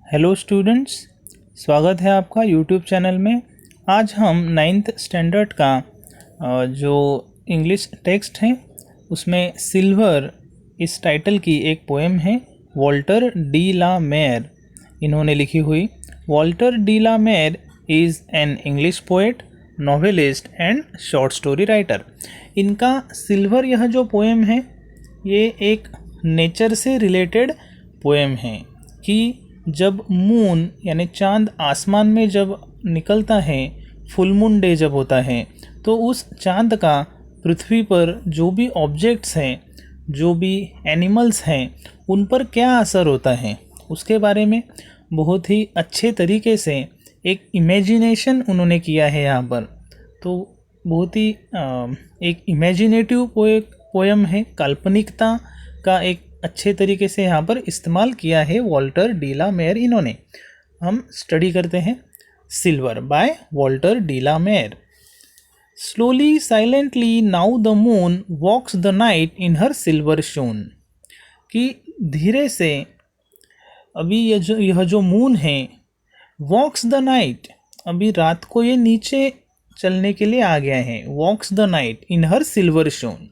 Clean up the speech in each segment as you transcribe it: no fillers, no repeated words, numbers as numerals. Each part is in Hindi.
हेलो स्टूडेंट्स, स्वागत है आपका यूट्यूब चैनल में। आज हम 9th स्टैंडर्ड का जो इंग्लिश टेक्स्ट है उसमें सिल्वर इस टाइटल की एक पोएम है। वॉल्टर डी ला मेयर इन्होंने लिखी हुई। Walter de la Mare is an English poet, novelist and short story writer. इनका सिल्वर यह जो पोएम है ये एक नेचर से रिलेटेड पोएम है कि जब मून यानी चांद आसमान में जब निकलता है, फुल मून डे जब होता है, तो उस चांद का पृथ्वी पर जो भी ऑब्जेक्ट्स हैं, जो भी एनिमल्स हैं, उन पर क्या असर होता है उसके बारे में बहुत ही अच्छे तरीके से एक इमेजिनेशन उन्होंने किया है यहाँ पर। तो बहुत ही एक इमेजिनेटिव पोएम है, काल्पनिकता का एक अच्छे तरीके से यहाँ पर इस्तेमाल किया है वॉल्टर डी ला मेयर इन्होंने। हम स्टडी करते हैं silver by Walter de la Mare. Slowly silently now the moon walks the night in her silver shoon. कि धीरे से अभी यह जो मून है, वॉक्स द नाइट, अभी रात को ये नीचे चलने के लिए आ गया है। Walks the night in her silver shoon,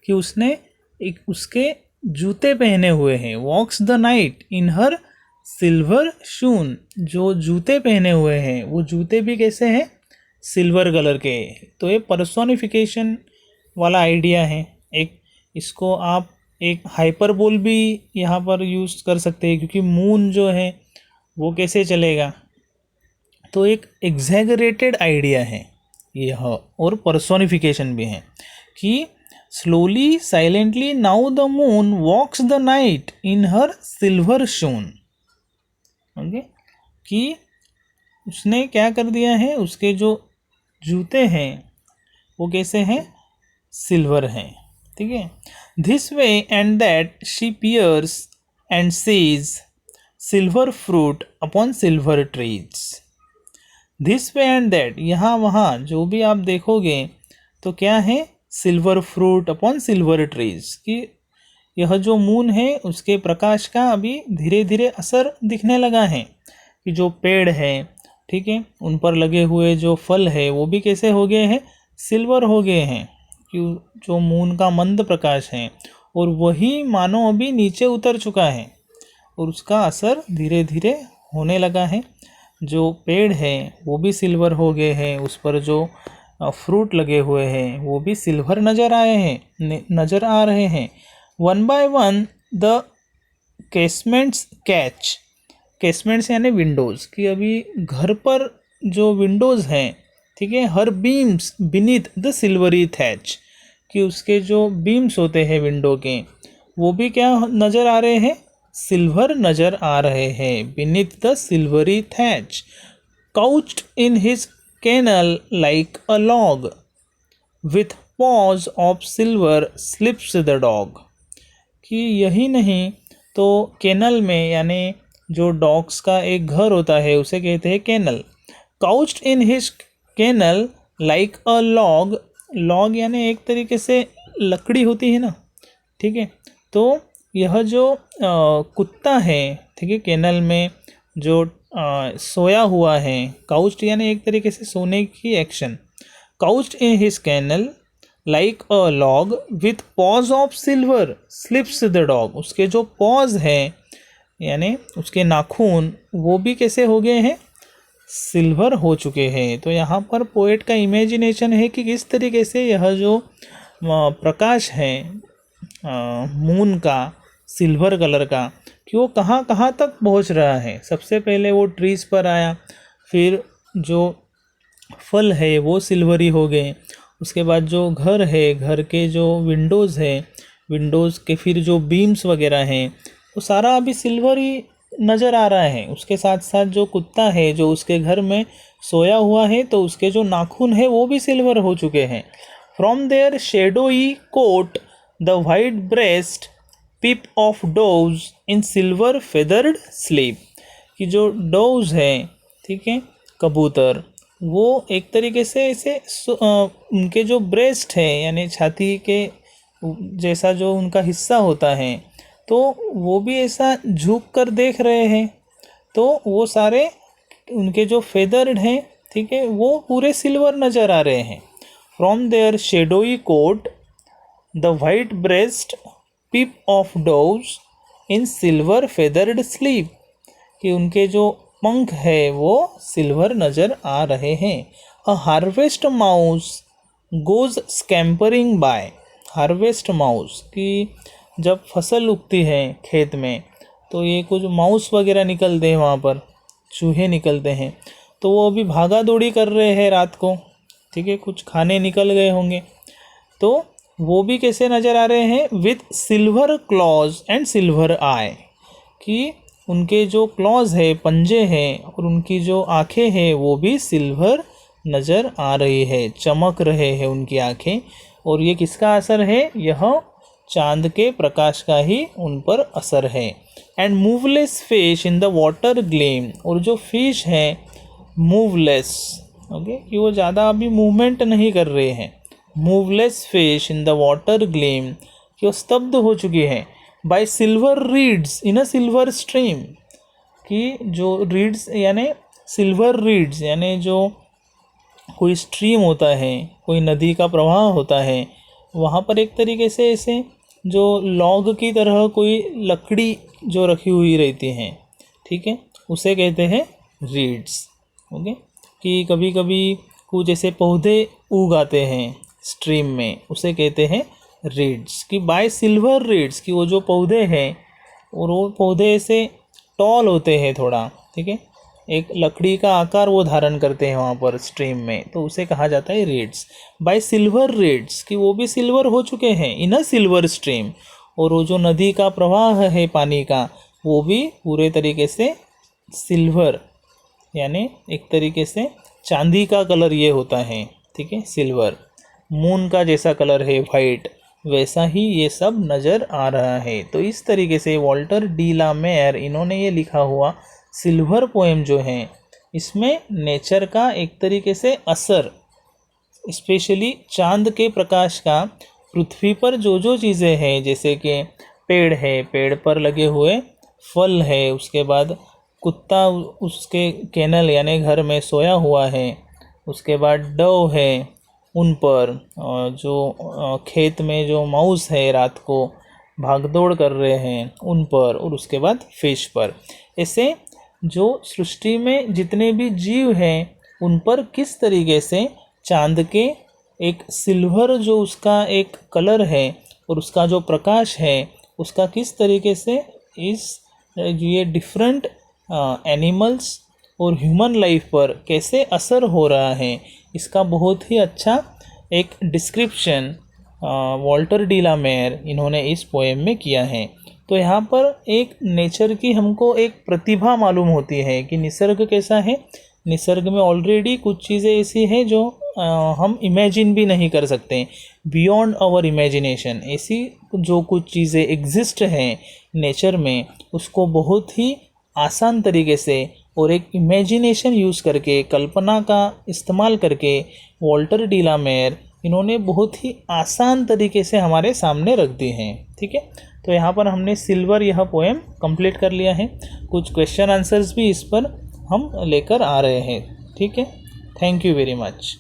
कि उसने एक उसके जूते पहने हुए हैं। Walks the night in her silver shoon, जो जूते पहने हुए हैं वो जूते भी कैसे हैं, सिल्वर कलर के। तो ये पर्सोनिफिकेशन वाला आइडिया है एक। इसको आप एक हाइपरबोल भी यहाँ पर यूज़ कर सकते हैं, क्योंकि मून जो है वो कैसे चलेगा। तो एक एग्जैगरेटेड आइडिया है यह, और पर्सोनिफिकेशन भी है कि slowly silently now the moon walks the night in her silver shoon. Okay, कि उसने क्या कर दिया है, उसके जो जूते हैं वो कैसे हैं, सिल्वर हैं। ठीक है। This way and that she peers and sees silver fruit upon silver trees. This way and that, यहाँ वहाँ जो भी आप देखोगे तो क्या है, silver fruit upon silver trees. कि यह जो मून है उसके प्रकाश का अभी धीरे धीरे असर दिखने लगा है, कि जो पेड़ है, ठीक है, उन पर लगे हुए जो फल है वो भी कैसे हो गए हैं, सिल्वर हो गए हैं, कि जो मून का मंद प्रकाश है, और वही मानो अभी नीचे उतर चुका है और उसका असर धीरे धीरे होने लगा है। जो पेड़ है वो भी सिल्वर हो गए हैं, उस पर जो फ्रूट लगे हुए हैं वो भी सिल्वर नज़र आ रहे हैं। One by one the casements catch, casements यानी विंडोज़, कि अभी घर पर जो विंडोज़ हैं, ठीक है, her beams beneath the silvery thatch, कि उसके जो बीम्स होते हैं विंडो के वो भी क्या नज़र आ रहे हैं, सिल्वर नज़र आ रहे हैं। Beneath the silvery thatch, couched in his kennel like a log, with paws of silver slips the dog। कि यही नहीं तो केनल में, यानी जो डॉग्स का एक घर होता है उसे कहते हैं kennel. Couched in his kennel like a log, log यानी एक तरीके से लकड़ी होती है ना, ठीक है। तो यह जो कुत्ता है, ठीक है, केनल में जो सोया हुआ है, काउच्ड यानी एक तरीके से सोने की action. Couched in his kennel like a log with paws of silver sleeps the dog. उसके जो पॉज है यानी उसके नाखून वो भी कैसे हो गए हैं, सिल्वर हो चुके हैं। तो यहाँ पर पोएट का इमेजिनेशन है कि किस तरीके से यह जो प्रकाश है मून का, सिल्वर कलर का, कि वो कहाँ कहाँ तक पहुँच रहा है। सबसे पहले वो ट्रीज़ पर आया, फिर जो फल है वो सिल्वरी हो गए, उसके बाद जो घर है, घर के जो विंडोज़ है, विंडोज़ के फिर जो बीम्स वगैरह हैं वो सारा अभी सिल्वरी नज़र आ रहा है। उसके साथ साथ जो कुत्ता है जो उसके घर में सोया हुआ है, तो उसके जो नाखून है वो भी सिल्वर हो चुके हैं। From their shadowy cote the white breast peep of doves in silver feathered sleep. कि जो डोव्स है, ठीक है, कबूतर, वो एक तरीके से ऐसे उनके जो ब्रेस्ट है यानी छाती के जैसा जो उनका हिस्सा होता है, तो वो भी ऐसा झुक कर देख रहे हैं। तो वो सारे उनके जो फेदर्ड हैं, ठीक है, वो पूरे सिल्वर नज़र आ रहे हैं। From their shadowy cote the white breast peep of doves in silver feathered sleep, कि उनके जो पंख है वो सिल्वर नज़र आ रहे हैं। A harvest mouse goes scampering by, harvest mouse कि जब फसल उगती है खेत में तो ये कुछ माउस वगैरह निकलते हैं, वहाँ पर चूहे निकलते हैं, तो वो अभी भागा दौड़ी कर रहे हैं रात को, ठीक है, कुछ खाने निकल गए होंगे, तो वो भी कैसे नज़र आ रहे हैं, with silver clause and silver I, कि उनके जो क्लॉज है, पंजे हैं, और उनकी जो आँखें हैं वो भी सिल्वर नज़र आ रही है, चमक रहे हैं उनकी आँखें। और ये किसका असर है, यह चांद के प्रकाश का ही उन पर असर है। And moveless fish in the water glam, और जो फिश हैं मूवलेस, ओके, कि वो ज़्यादा अभी मूवमेंट नहीं कर रहे हैं, moveless fish in the water glam, कि वो स्तब्ध हो चुकी है। बाय सिल्वर रीड्स इन अ सिल्वर स्ट्रीम, कि जो रीड्स यानी सिल्वर रीड्स यानी जो कोई स्ट्रीम होता है, कोई नदी का प्रवाह होता है, वहाँ पर एक तरीके से ऐसे जो लॉग की तरह कोई लकड़ी जो रखी हुई रहती हैं, ठीक है, उसे कहते हैं रीड्स, ओके, कि कभी कभी कुछ ऐसे पौधे उग आते हैं स्ट्रीम में, उसे कहते हैं रीड्स, कि बाय सिल्वर रीड्स, कि वो जो पौधे हैं और वो पौधे ऐसे टॉल होते हैं थोड़ा, ठीक है, एक लकड़ी का आकार वो धारण करते हैं वहाँ पर स्ट्रीम में, तो उसे कहा जाता है रीड्स। बाय सिल्वर रीड्स, कि वो भी सिल्वर हो चुके हैं इन अ सिल्वर स्ट्रीम, और वो जो नदी का प्रवाह है पानी का वो भी पूरे तरीके से सिल्वर, यानी एक तरीके से चांदी का कलर ये होता है, ठीक है, सिल्वर, मून का जैसा कलर है वाइट, वैसा ही ये सब नज़र आ रहा है। तो इस तरीके से वॉल्टर डी ला मेयर इन्होंने ये लिखा हुआ सिल्वर पोएम जो है, इसमें नेचर का एक तरीके से असर, स्पेशली चांद के प्रकाश का पृथ्वी पर जो जो चीज़ें हैं, जैसे कि पेड़ है, पेड़ पर लगे हुए फल है, उसके बाद कुत्ता उसके केनल यानी घर में सोया हुआ है, उसके बाद डव है उन पर, जो खेत में जो माउस है रात को भागदौड़ कर रहे हैं उन पर, और उसके बाद फिश पर, ऐसे जो सृष्टि में जितने भी जीव हैं उन पर किस तरीके से चांद के एक सिल्वर जो उसका एक कलर है और उसका जो प्रकाश है उसका किस तरीके से इस ये डिफरेंट एनिमल्स और ह्यूमन लाइफ पर कैसे असर हो रहा है, इसका बहुत ही अच्छा एक description Walter de la Mare इन्होंने इस पोएम में किया है। तो यहाँ पर एक नेचर की हमको एक प्रतिभा मालूम होती है कि निसर्ग कैसा है। निसर्ग में ऑलरेडी कुछ चीज़ें ऐसी हैं जो हम इमेजिन भी नहीं कर सकते, बियॉन्ड आवर इमेजिनेशन, ऐसी जो कुछ चीज़ें एग्जिस्ट हैं नेचर में, उसको बहुत ही आसान तरीके से और एक इमेजिनेशन यूज़ करके, कल्पना का इस्तेमाल करके वॉल्टर डी ला मेयर इन्होंने बहुत ही आसान तरीके से हमारे सामने रख दी हैं। ठीक है, तो यहाँ पर हमने सिल्वर यह पोएम कंप्लीट कर लिया है। कुछ क्वेश्चन आंसर्स भी इस पर हम लेकर आ रहे हैं। ठीक है, थैंक यू वेरी मच।